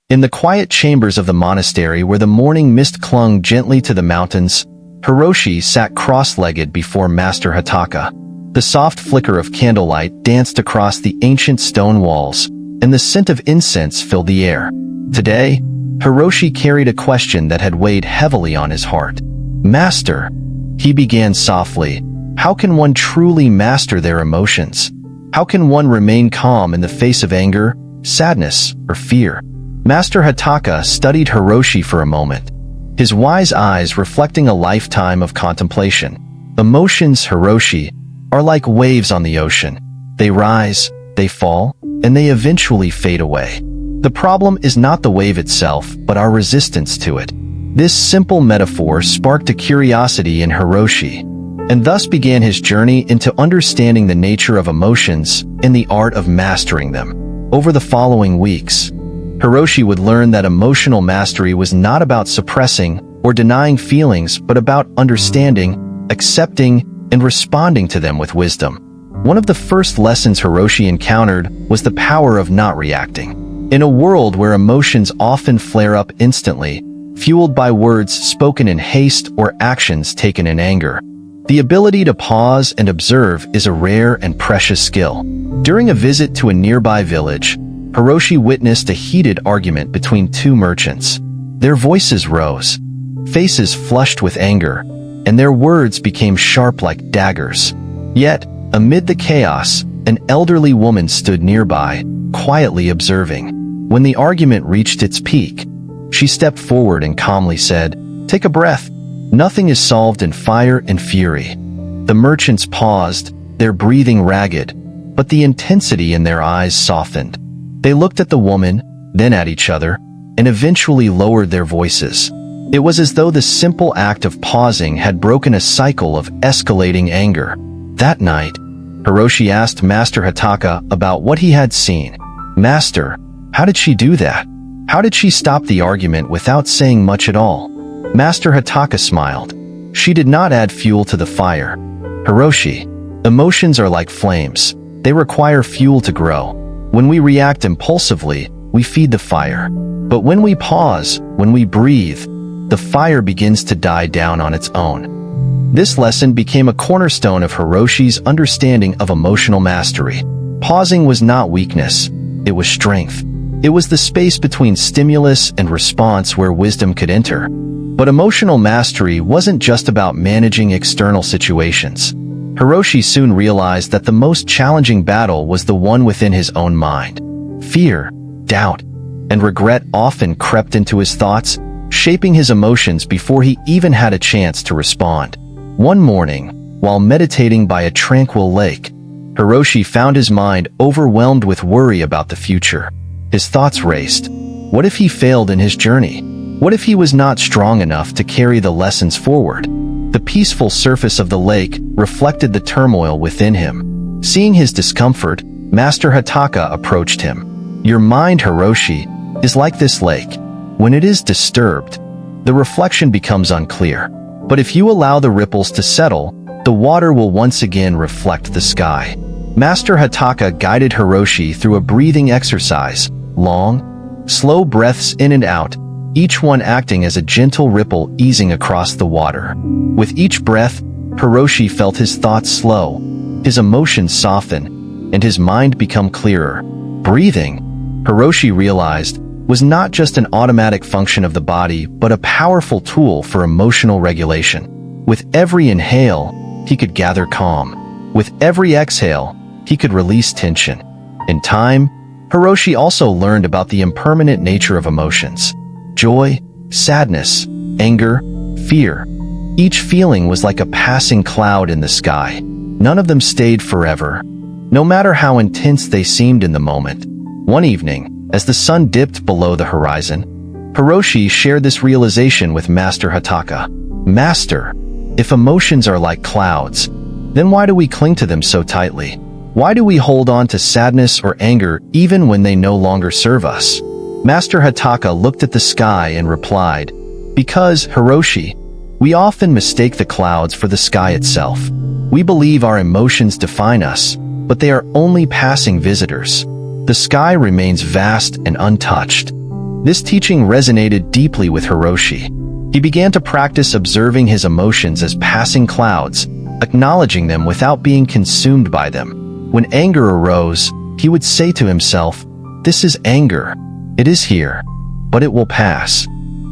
In the quiet chambers of the monastery where the morning mist clung gently to the mountains, Hiroshi sat cross-legged before Master Hotaka. The soft flicker of candlelight danced across the ancient stone walls, and the scent of incense filled the air. Today, Hiroshi carried a question that had weighed heavily on his heart. "Master," he began softly, "how can one truly master their emotions? How can one remain calm in the face of anger, sadness, or fear?" Master Hotaka studied Hiroshi for a moment, his wise eyes reflecting a lifetime of contemplation. "Emotions, Hiroshi, are like waves on the ocean. They rise, they fall, and they eventually fade away. The problem is not the wave itself, but our resistance to it." This simple metaphor sparked a curiosity in Hiroshi, and thus began his journey into understanding the nature of emotions and the art of mastering them. Over the following weeks, Hiroshi would learn that emotional mastery was not about suppressing or denying feelings, but about understanding, accepting, and responding to them with wisdom. One of the first lessons Hiroshi encountered was the power of not reacting. In a world where emotions often flare up instantly, fueled by words spoken in haste or actions taken in anger, the ability to pause and observe is a rare and precious skill. During a visit to a nearby village, Hiroshi witnessed a heated argument between two merchants. Their voices rose, faces flushed with anger, and their words became sharp like daggers. Yet, amid the chaos, an elderly woman stood nearby, quietly observing. When the argument reached its peak, she stepped forward and calmly said, "Take a breath. Nothing is solved in fire and fury." The merchants paused, their breathing ragged, but the intensity in their eyes softened. They looked at the woman, then at each other, and eventually lowered their voices. It was as though the simple act of pausing had broken a cycle of escalating anger. That night, Hiroshi asked Master Hotaka about what he had seen. "Master, how did she do that? How did she stop the argument without saying much at all?" Master Hotaka smiled. "She did not add fuel to the fire. Hiroshi, emotions are like flames. They require fuel to grow. When we react impulsively, we feed the fire. But when we pause, when we breathe, the fire begins to die down on its own." This lesson became a cornerstone of Hiroshi's understanding of emotional mastery. Pausing was not weakness, it was strength. It was the space between stimulus and response where wisdom could enter. But emotional mastery wasn't just about managing external situations. Hiroshi soon realized that the most challenging battle was the one within his own mind. Fear, doubt, and regret often crept into his thoughts, shaping his emotions before he even had a chance to respond. One morning, while meditating by a tranquil lake, Hiroshi found his mind overwhelmed with worry about the future. His thoughts raced. What if he failed in his journey? What if he was not strong enough to carry the lessons forward? The peaceful surface of the lake reflected the turmoil within him. Seeing his discomfort, Master Hotaka approached him. "Your mind, Hiroshi, is like this lake. When it is disturbed, the reflection becomes unclear. But if you allow the ripples to settle, the water will once again reflect the sky." Master Hotaka guided Hiroshi through a breathing exercise, long, slow breaths in and out, each one acting as a gentle ripple easing across the water. With each breath, Hiroshi felt his thoughts slow, his emotions soften, and his mind become clearer. Breathing, Hiroshi realized, was not just an automatic function of the body, but a powerful tool for emotional regulation. With every inhale, he could gather calm. With every exhale, he could release tension. In time, Hiroshi also learned about the impermanent nature of emotions. Joy, sadness, anger, fear. Each feeling was like a passing cloud in the sky. None of them stayed forever, no matter how intense they seemed in the moment. One evening, as the sun dipped below the horizon, Hiroshi shared this realization with Master Hotaka. "Master, if emotions are like clouds, then why do we cling to them so tightly? Why do we hold on to sadness or anger even when they no longer serve us?" Master Hotaka looked at the sky and replied, "Because, Hiroshi, we often mistake the clouds for the sky itself. We believe our emotions define us, but they are only passing visitors. The sky remains vast and untouched. This teaching resonated deeply with Hiroshi. He began to practice observing his emotions as passing clouds, acknowledging them without being consumed by them. When anger arose, he would say to himself, "This is anger. It is here, but it will pass."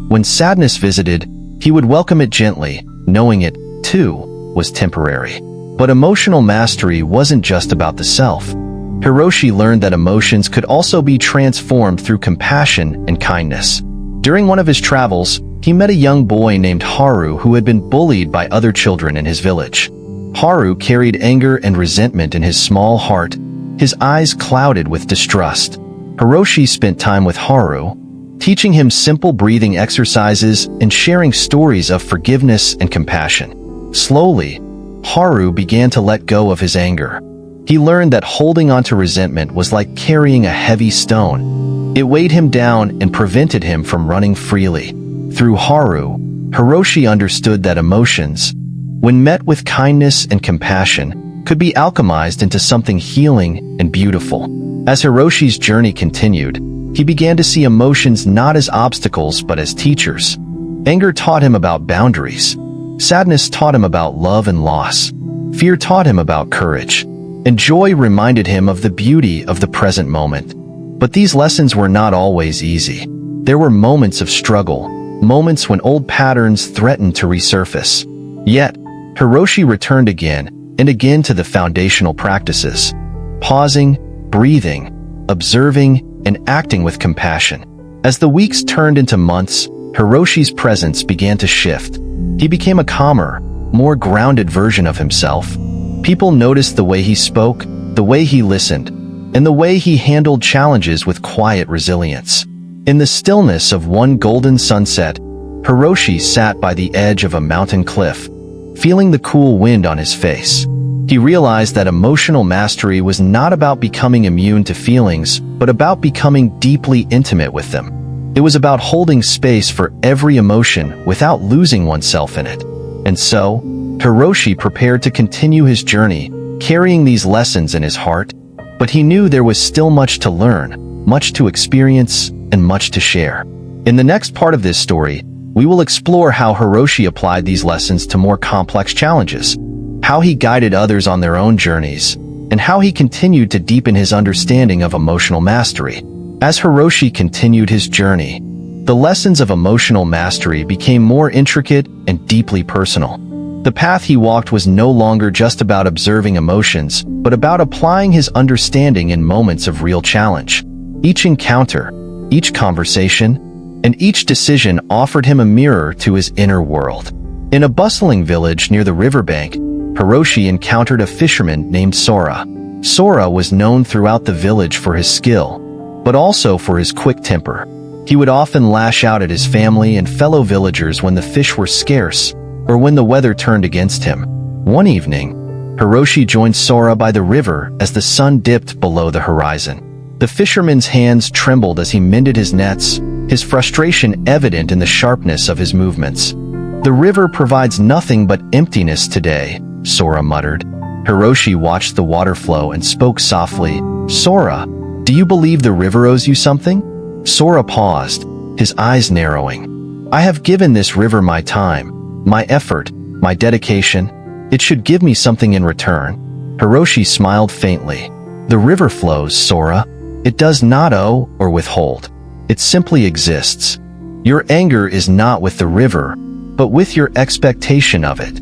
When sadness visited, he would welcome it gently, knowing it, too, was temporary. But emotional mastery wasn't just about the self. Hiroshi learned that emotions could also be transformed through compassion and kindness. During one of his travels, he met a young boy named Haru who had been bullied by other children in his village. Haru carried anger and resentment in his small heart, his eyes clouded with distrust. Hiroshi spent time with Haru, teaching him simple breathing exercises and sharing stories of forgiveness and compassion. Slowly, Haru began to let go of his anger. He learned that holding onto resentment was like carrying a heavy stone. It weighed him down and prevented him from running freely. Through Haru, Hiroshi understood that emotions, when met with kindness and compassion, could be alchemized into something healing and beautiful. As Hiroshi's journey continued, he began to see emotions not as obstacles but as teachers. Anger taught him about boundaries. Sadness taught him about love and loss. Fear taught him about courage. And joy reminded him of the beauty of the present moment. But these lessons were not always easy. There were moments of struggle, moments when old patterns threatened to resurface. Yet, Hiroshi returned again and again to the foundational practices, pausing, breathing, observing, and acting with compassion. As the weeks turned into months, Hiroshi's presence began to shift. He became a calmer, more grounded version of himself. People noticed the way he spoke, the way he listened, and the way he handled challenges with quiet resilience. In the stillness of one golden sunset, Hiroshi sat by the edge of a mountain cliff, feeling the cool wind on his face. He realized that emotional mastery was not about becoming immune to feelings, but about becoming deeply intimate with them. It was about holding space for every emotion without losing oneself in it. And so, Hiroshi prepared to continue his journey, carrying these lessons in his heart, but he knew there was still much to learn, much to experience, and much to share. In the next part of this story, we will explore how Hiroshi applied these lessons to more complex challenges, how he guided others on their own journeys, and how he continued to deepen his understanding of emotional mastery. As Hiroshi continued his journey, the lessons of emotional mastery became more intricate and deeply personal. The path he walked was no longer just about observing emotions, but about applying his understanding in moments of real challenge. Each encounter, each conversation, and each decision offered him a mirror to his inner world. In a bustling village near the riverbank, Hiroshi encountered a fisherman named Sora. Sora was known throughout the village for his skill, but also for his quick temper. He would often lash out at his family and fellow villagers when the fish were scarce, or when the weather turned against him. One evening, Hiroshi joined Sora by the river as the sun dipped below the horizon. The fisherman's hands trembled as he mended his nets, his frustration evident in the sharpness of his movements. "The river provides nothing but emptiness today," Sora muttered. Hiroshi watched the water flow and spoke softly, "Sora, do you believe the river owes you something?" Sora paused, his eyes narrowing. "I have given this river my time, my effort, my dedication. It should give me something in return." Hiroshi smiled faintly. "The river flows, Sora. It does not owe or withhold. It simply exists. Your anger is not with the river, but with your expectation of it."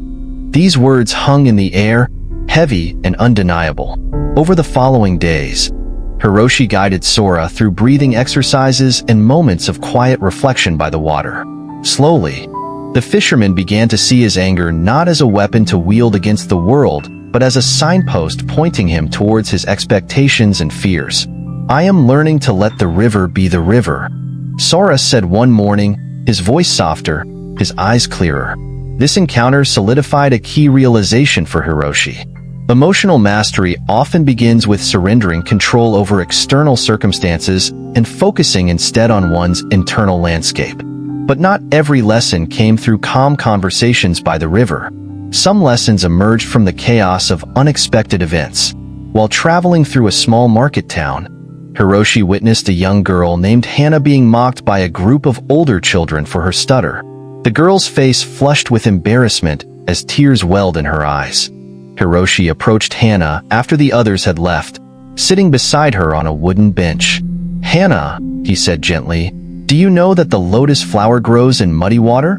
These words hung in the air, heavy and undeniable. Over the following days, Hiroshi guided Sora through breathing exercises and moments of quiet reflection by the water. Slowly, the fisherman began to see his anger not as a weapon to wield against the world, but as a signpost pointing him towards his expectations and fears. "I am learning to let the river be the river," Sora said one morning, his voice softer, his eyes clearer. This encounter solidified a key realization for Hiroshi. Emotional mastery often begins with surrendering control over external circumstances and focusing instead on one's internal landscape. But not every lesson came through calm conversations by the river. Some lessons emerged from the chaos of unexpected events. While traveling through a small market town, Hiroshi witnessed a young girl named Hana being mocked by a group of older children for her stutter. The girl's face flushed with embarrassment as tears welled in her eyes. Hiroshi approached Hana after the others had left, sitting beside her on a wooden bench. "Hana," he said gently, "do you know that the lotus flower grows in muddy water?"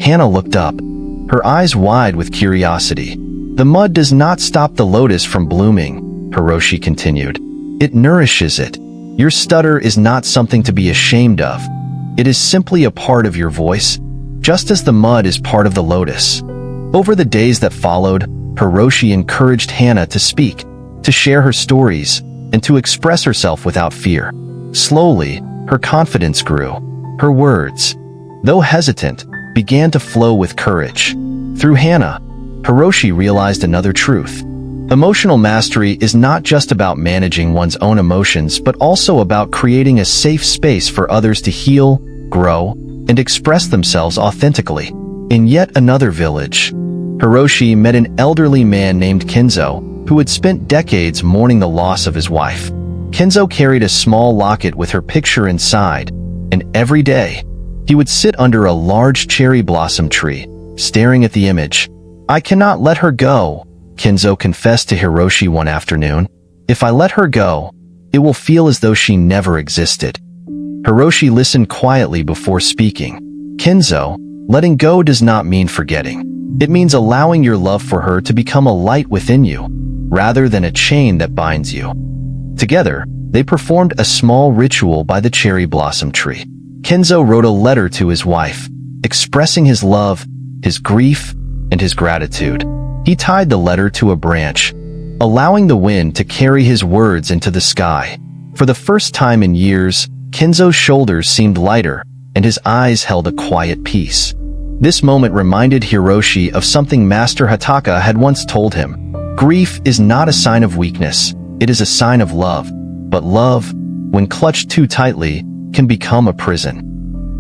Hana looked up, her eyes wide with curiosity. "The mud does not stop the lotus from blooming," Hiroshi continued. "It nourishes it. Your stutter is not something to be ashamed of. It is simply a part of your voice, just as the mud is part of the lotus." Over the days that followed, Hiroshi encouraged Hana to speak, to share her stories, and to express herself without fear. Slowly, her confidence grew. Her words, though hesitant, began to flow with courage. Through Hana, Hiroshi realized another truth. Emotional mastery is not just about managing one's own emotions, but also about creating a safe space for others to heal, grow, and express themselves authentically. In yet another village, Hiroshi met an elderly man named Kenzo, who had spent decades mourning the loss of his wife. Kenzo carried a small locket with her picture inside, and every day, he would sit under a large cherry blossom tree, staring at the image. "I cannot let her go," Kenzo confessed to Hiroshi one afternoon. "If I let her go, it will feel as though she never existed." Hiroshi listened quietly before speaking. "Kenzo, letting go does not mean forgetting. It means allowing your love for her to become a light within you, rather than a chain that binds you." Together, they performed a small ritual by the cherry blossom tree. Kenzo wrote a letter to his wife, expressing his love, his grief, and his gratitude. He tied the letter to a branch, allowing the wind to carry his words into the sky. For the first time in years, Kenzo's shoulders seemed lighter, and his eyes held a quiet peace. This moment reminded Hiroshi of something Master Hotaka had once told him. Grief is not a sign of weakness, it is a sign of love. But love, when clutched too tightly, can become a prison.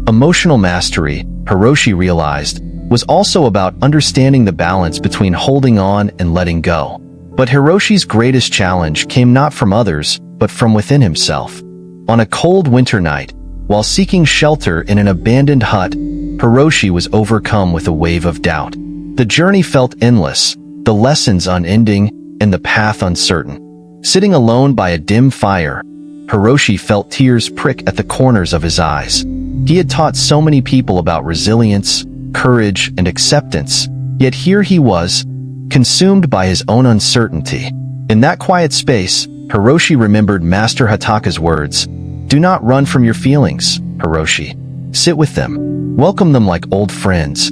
Emotional mastery, Hiroshi realized, was also about understanding the balance between holding on and letting go. But Hiroshi's greatest challenge came not from others, but from within himself. On a cold winter night, while seeking shelter in an abandoned hut, Hiroshi was overcome with a wave of doubt. The journey felt endless, the lessons unending, and the path uncertain. Sitting alone by a dim fire, Hiroshi felt tears prick at the corners of his eyes. He had taught so many people about resilience, courage, and acceptance, yet here he was, consumed by his own uncertainty. In that quiet space, Hiroshi remembered Master Hotaka's words. "Do not run from your feelings, Hiroshi. Sit with them, welcome them like old friends,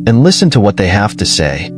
and listen to what they have to say."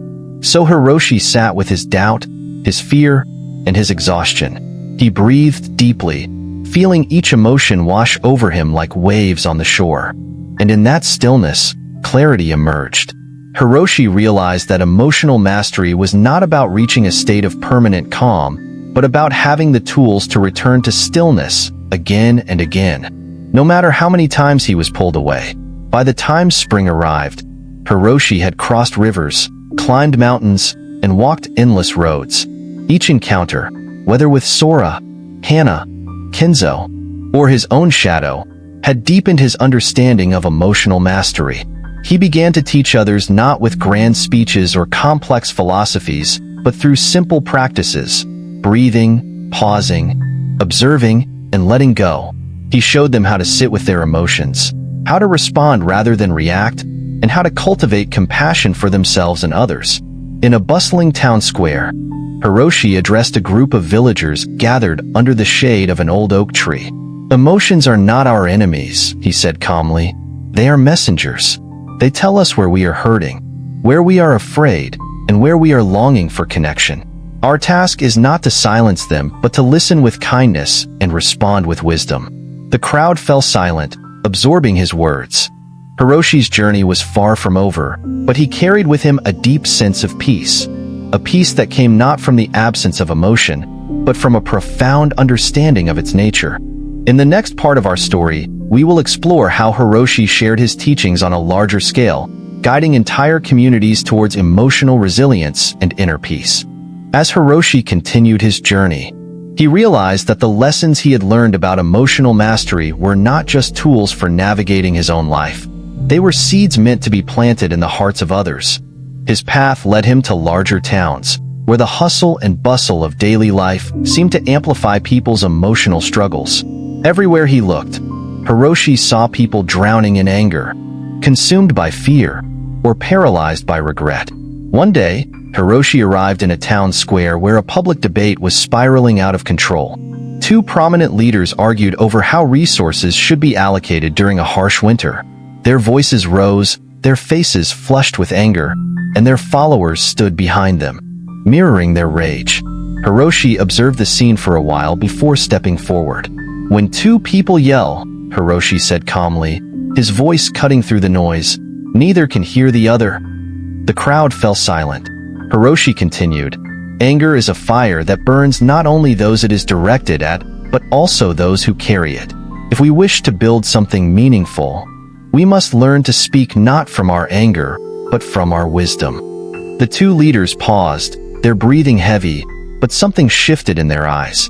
So Hiroshi sat with his doubt, his fear, and his exhaustion. He breathed deeply, feeling each emotion wash over him like waves on the shore. And in that stillness, clarity emerged. Hiroshi realized that emotional mastery was not about reaching a state of permanent calm, but about having the tools to return to stillness again and again, no matter how many times he was pulled away. By the time spring arrived, Hiroshi had crossed rivers, climbed mountains, and walked endless roads. Each encounter, whether with Sora, Hana, Kenzo, or his own shadow, had deepened his understanding of emotional mastery. He began to teach others not with grand speeches or complex philosophies, but through simple practices, breathing, pausing, observing, and letting go. He showed them how to sit with their emotions, how to respond rather than react, and how to cultivate compassion for themselves and others. In a bustling town square, Hiroshi addressed a group of villagers gathered under the shade of an old oak tree. "Emotions are not our enemies," he said calmly. "They are messengers. They tell us where we are hurting, where we are afraid, and where we are longing for connection. Our task is not to silence them, but to listen with kindness and respond with wisdom." The crowd fell silent, absorbing his words. Hiroshi's journey was far from over, but he carried with him a deep sense of peace, a peace that came not from the absence of emotion, but from a profound understanding of its nature. In the next part of our story, we will explore how Hiroshi shared his teachings on a larger scale, guiding entire communities towards emotional resilience and inner peace. As Hiroshi continued his journey, He realized that the lessons he had learned about emotional mastery were not just tools for navigating his own life. They were seeds meant to be planted in the hearts of others. His path led him to larger towns, where the hustle and bustle of daily life seemed to amplify people's emotional struggles. Everywhere he looked, Hiroshi saw people drowning in anger, consumed by fear, or paralyzed by regret. One day, Hiroshi arrived in a town square where a public debate was spiraling out of control. Two prominent leaders argued over how resources should be allocated during a harsh winter. Their voices rose, their faces flushed with anger, and their followers stood behind them, mirroring their rage. Hiroshi observed the scene for a while before stepping forward. "When two people yell," Hiroshi said calmly, his voice cutting through the noise, "neither can hear the other." The crowd fell silent. Hiroshi continued, "Anger is a fire that burns not only those it is directed at, but also those who carry it. If we wish to build something meaningful, we must learn to speak not from our anger, but from our wisdom." The two leaders paused, their breathing heavy, but something shifted in their eyes.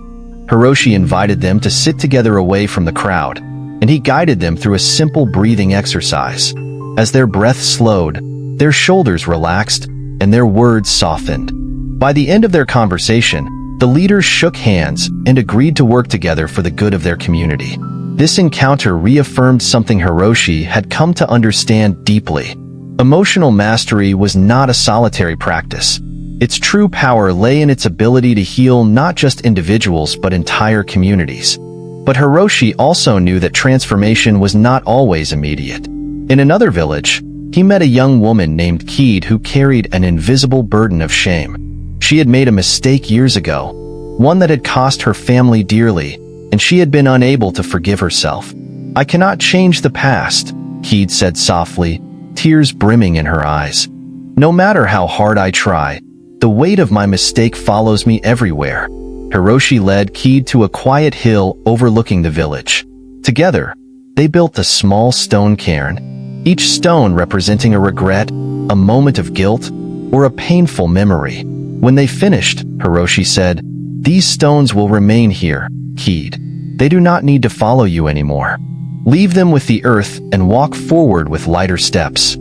Hiroshi invited them to sit together away from the crowd, and he guided them through a simple breathing exercise. As their breath slowed, their shoulders relaxed, and their words softened. By the end of their conversation, the leaders shook hands and agreed to work together for the good of their community. This encounter reaffirmed something Hiroshi had come to understand deeply. Emotional mastery was not a solitary practice. Its true power lay in its ability to heal not just individuals but entire communities. But Hiroshi also knew that transformation was not always immediate. In another village, he met a young woman named Keed who carried an invisible burden of shame. She had made a mistake years ago, one that had cost her family dearly, and she had been unable to forgive herself. "I cannot change the past," Keed said softly, tears brimming in her eyes. "No matter how hard I try, the weight of my mistake follows me everywhere." Hiroshi led Keed to a quiet hill overlooking the village. Together, they built a small stone cairn, each stone representing a regret, a moment of guilt, or a painful memory. When they finished, Hiroshi said, "These stones will remain here, Keed. They do not need to follow you anymore. Leave them with the earth and walk forward with lighter steps."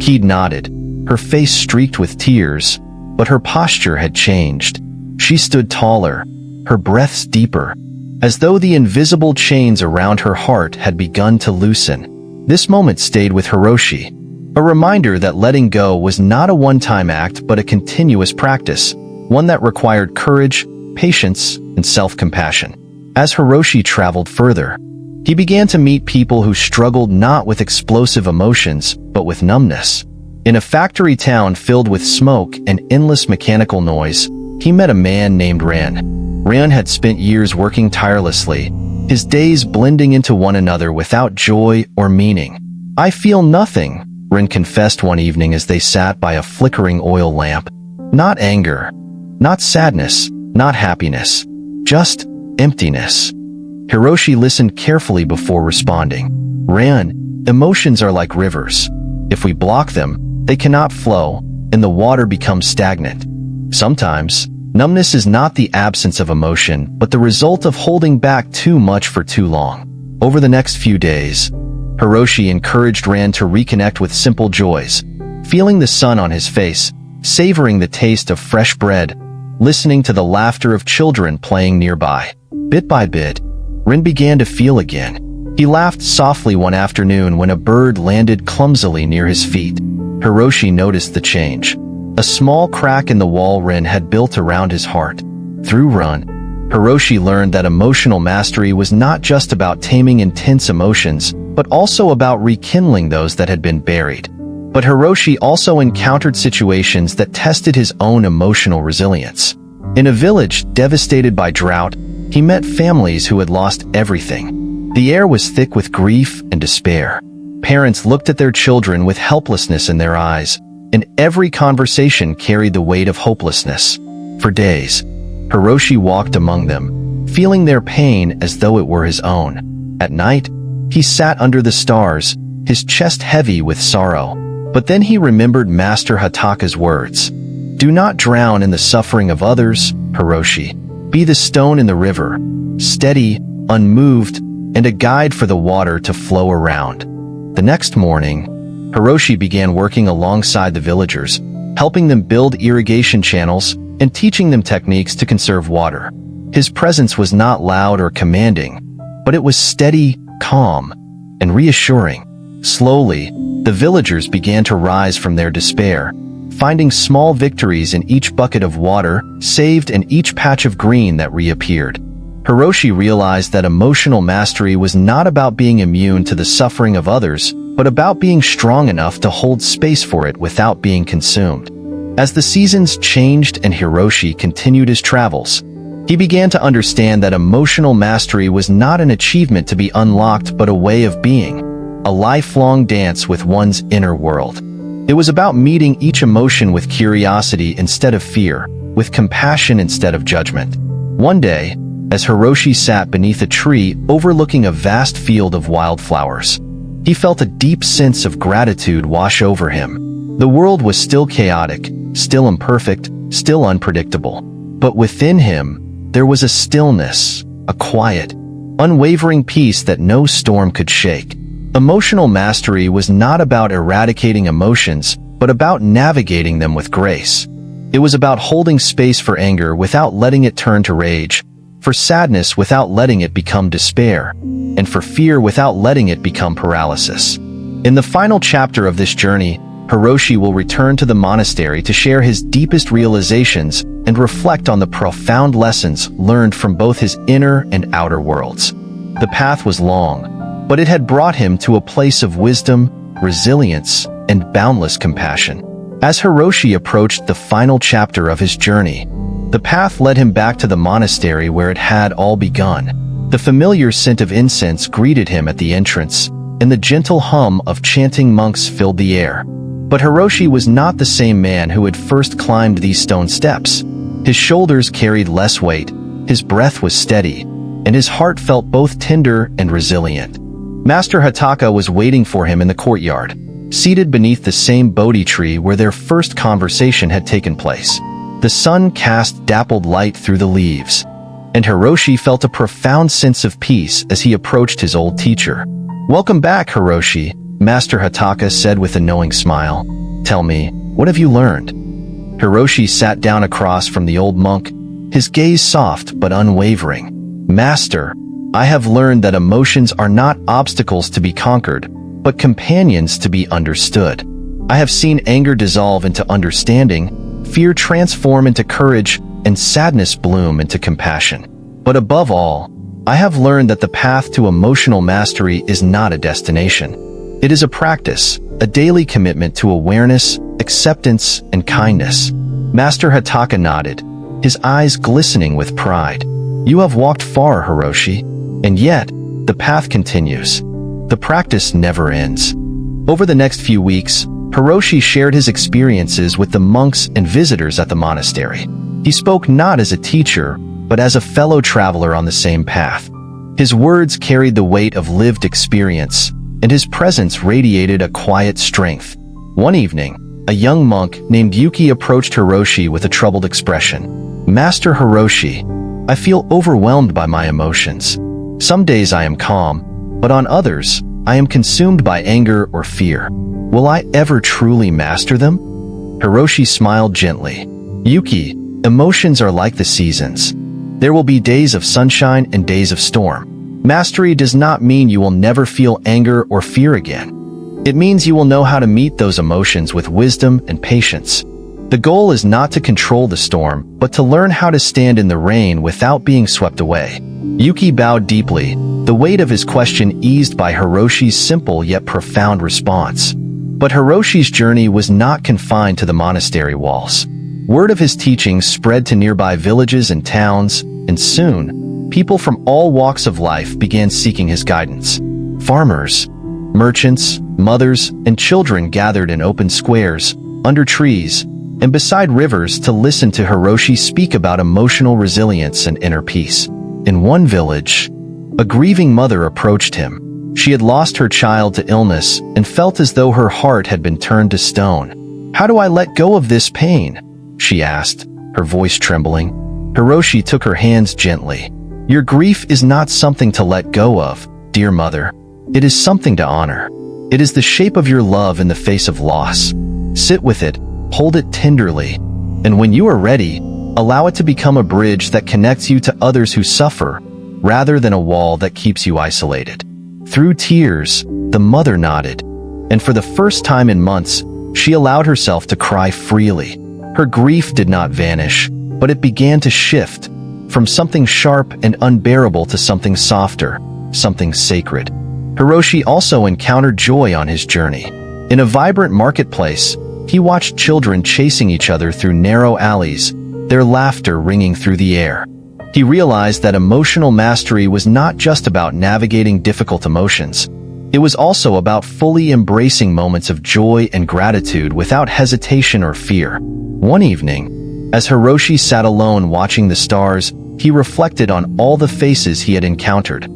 Keed nodded, her face streaked with tears, but her posture had changed. She stood taller, her breaths deeper, as though the invisible chains around her heart had begun to loosen. This moment stayed with Hiroshi, a reminder that letting go was not a one-time act but a continuous practice, one that required courage, patience, and self-compassion. As Hiroshi traveled further, he began to meet people who struggled not with explosive emotions, but with numbness. In a factory town filled with smoke and endless mechanical noise, he met a man named Ren. Ren had spent years working tirelessly, his days blending into one another without joy or meaning. "I feel nothing," Ren confessed one evening as they sat by a flickering oil lamp. "Not anger, not sadness, not happiness, just emptiness." Hiroshi listened carefully before responding. "Ren, emotions are like rivers. If we block them, they cannot flow, and the water becomes stagnant. Sometimes, numbness is not the absence of emotion, but the result of holding back too much for too long." Over the next few days, Hiroshi encouraged Ren to reconnect with simple joys, feeling the sun on his face, savoring the taste of fresh bread, listening to the laughter of children playing nearby. Bit by bit, Ren began to feel again. He laughed softly one afternoon when a bird landed clumsily near his feet. Hiroshi noticed the change. A small crack in the wall Ren had built around his heart. Through Ren, Hiroshi learned that emotional mastery was not just about taming intense emotions, but also about rekindling those that had been buried. But Hiroshi also encountered situations that tested his own emotional resilience. In a village devastated by drought, he met families who had lost everything. The air was thick with grief and despair. Parents looked at their children with helplessness in their eyes, and every conversation carried the weight of hopelessness. For days, Hiroshi walked among them, feeling their pain as though it were his own. At night, he sat under the stars, his chest heavy with sorrow. But then he remembered Master Hotaka's words. "Do not drown in the suffering of others, Hiroshi. be the stone in the river, steady, unmoved, and a guide for the water to flow around. The next morning, Hiroshi began working alongside the villagers, helping them build irrigation channels and teaching them techniques to conserve water. His presence was not loud or commanding, but it was steady, calm, and reassuring. Slowly, the villagers began to rise from their despair, finding small victories in each bucket of water saved and each patch of green that reappeared. Hiroshi realized that emotional mastery was not about being immune to the suffering of others, but about being strong enough to hold space for it without being consumed. As the seasons changed and Hiroshi continued his travels, he began to understand that emotional mastery was not an achievement to be unlocked but a way of being, a lifelong dance with one's inner world. It was about meeting each emotion with curiosity instead of fear, with compassion instead of judgment. One day, as Hiroshi sat beneath a tree overlooking a vast field of wildflowers, he felt a deep sense of gratitude wash over him. The world was still chaotic, still imperfect, still unpredictable. But within him, there was a stillness, a quiet, unwavering peace that no storm could shake. Emotional mastery was not about eradicating emotions, but about navigating them with grace. It was about holding space for anger without letting it turn to rage, for sadness without letting it become despair, and for fear without letting it become paralysis. In the final chapter of this journey, Hiroshi will return to the monastery to share his deepest realizations and reflect on the profound lessons learned from both his inner and outer worlds. The path was long, but it had brought him to a place of wisdom, resilience, and boundless compassion. As Hiroshi approached the final chapter of his journey, the path led him back to the monastery where it had all begun. The familiar scent of incense greeted him at the entrance, and the gentle hum of chanting monks filled the air. But Hiroshi was not the same man who had first climbed these stone steps. His shoulders carried less weight, his breath was steady, and his heart felt both tender and resilient. Master Hotaka was waiting for him in the courtyard, seated beneath the same Bodhi tree where their first conversation had taken place. The sun cast dappled light through the leaves, and Hiroshi felt a profound sense of peace as he approached his old teacher. "Welcome back, Hiroshi," Master Hotaka said with a knowing smile. "Tell me, what have you learned?" Hiroshi sat down across from the old monk, his gaze soft but unwavering. "Master, I have learned that emotions are not obstacles to be conquered, but companions to be understood. I have seen anger dissolve into understanding, fear transform into courage, and sadness bloom into compassion. But above all, I have learned that the path to emotional mastery is not a destination. It is a practice, a daily commitment to awareness, acceptance, and kindness." Master Hotaka nodded, his eyes glistening with pride. "You have walked far, Hiroshi, and yet, the path continues. The practice never ends." Over the next few weeks, Hiroshi shared his experiences with the monks and visitors at the monastery. He spoke not as a teacher, but as a fellow traveler on the same path. His words carried the weight of lived experience, and his presence radiated a quiet strength. One evening, a young monk named Yuki approached Hiroshi with a troubled expression. "Master Hiroshi, I feel overwhelmed by my emotions. Some days I am calm, but on others, I am consumed by anger or fear. Will I ever truly master them?" Hiroshi smiled gently. "Yuki, emotions are like the seasons. There will be days of sunshine and days of storm. Mastery does not mean you will never feel anger or fear again. It means you will know how to meet those emotions with wisdom and patience. The goal is not to control the storm, but to learn how to stand in the rain without being swept away." Yuki bowed deeply, the weight of his question eased by Hiroshi's simple yet profound response. But Hiroshi's journey was not confined to the monastery walls. Word of his teachings spread to nearby villages and towns, and soon, people from all walks of life began seeking his guidance. Farmers, merchants, mothers, and children gathered in open squares, under trees, and beside rivers to listen to Hiroshi speak about emotional resilience and inner peace. In one village, a grieving mother approached him. She had lost her child to illness and felt as though her heart had been turned to stone. "How do I let go of this pain?" she asked, her voice trembling. Hiroshi took her hands gently. "Your grief is not something to let go of, dear mother. It is something to honor. It is the shape of your love in the face of loss. Sit with it, hold it tenderly, and when you are ready, allow it to become a bridge that connects you to others who suffer, rather than a wall that keeps you isolated." Through tears, the mother nodded, and for the first time in months, she allowed herself to cry freely. Her grief did not vanish, but it began to shift, from something sharp and unbearable to something softer, something sacred. Hiroshi also encountered joy on his journey. In a vibrant marketplace, he watched children chasing each other through narrow alleys, their laughter ringing through the air. He realized that emotional mastery was not just about navigating difficult emotions. It was also about fully embracing moments of joy and gratitude without hesitation or fear. One evening, as Hiroshi sat alone watching the stars, he reflected on all the faces he had encountered.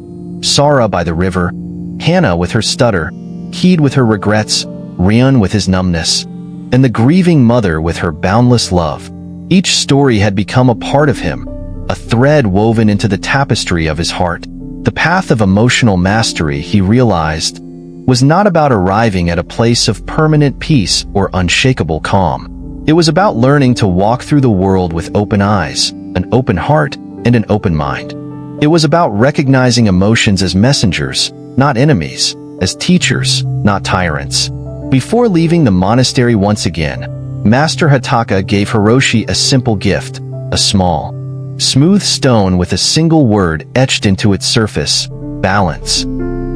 Sara by the river, Hannah with her stutter, Keed with her regrets, Ryun with his numbness, and the grieving mother with her boundless love. Each story had become a part of him, a thread woven into the tapestry of his heart. The path of emotional mastery, he realized, was not about arriving at a place of permanent peace or unshakable calm. It was about learning to walk through the world with open eyes, an open heart, and an open mind. It was about recognizing emotions as messengers, not enemies, as teachers, not tyrants. Before leaving the monastery once again, Master Hotaka gave Hiroshi a simple gift, a small, smooth stone with a single word etched into its surface: balance.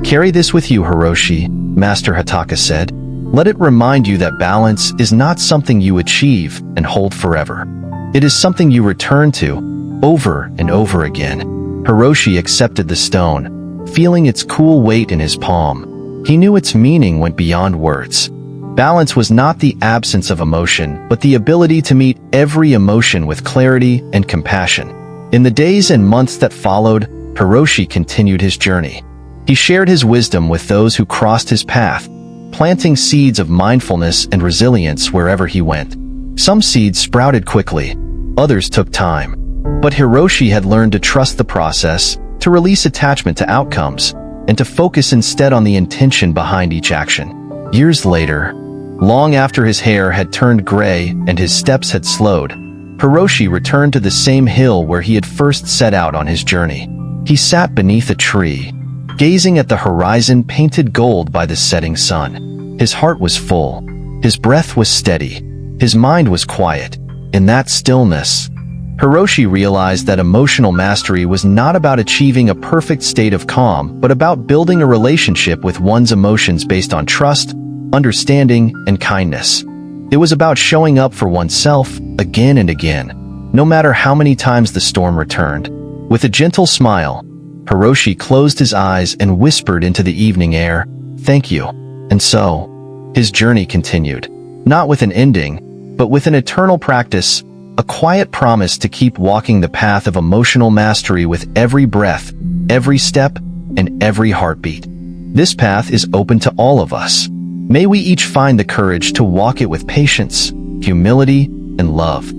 "Carry this with you, Hiroshi," Master Hotaka said. "Let it remind you that balance is not something you achieve and hold forever. It is something you return to, over and over again." Hiroshi accepted the stone, feeling its cool weight in his palm. He knew its meaning went beyond words. Balance was not the absence of emotion, but the ability to meet every emotion with clarity and compassion. In the days and months that followed, Hiroshi continued his journey. He shared his wisdom with those who crossed his path, planting seeds of mindfulness and resilience wherever he went. Some seeds sprouted quickly, others took time. But Hiroshi had learned to trust the process, to release attachment to outcomes, and to focus instead on the intention behind each action. Years later, long after his hair had turned gray and his steps had slowed, Hiroshi returned to the same hill where he had first set out on his journey. He sat beneath a tree, gazing at the horizon painted gold by the setting sun. His heart was full, his breath was steady, his mind was quiet. In that stillness, Hiroshi realized that emotional mastery was not about achieving a perfect state of calm, but about building a relationship with one's emotions based on trust, understanding, and kindness. It was about showing up for oneself again and again, no matter how many times the storm returned. With a gentle smile, Hiroshi closed his eyes and whispered into the evening air, "Thank you." And so, his journey continued, not with an ending, but with an eternal practice, a quiet promise to keep walking the path of emotional mastery with every breath, every step, and every heartbeat. This path is open to all of us. May we each find the courage to walk it with patience, humility, and love.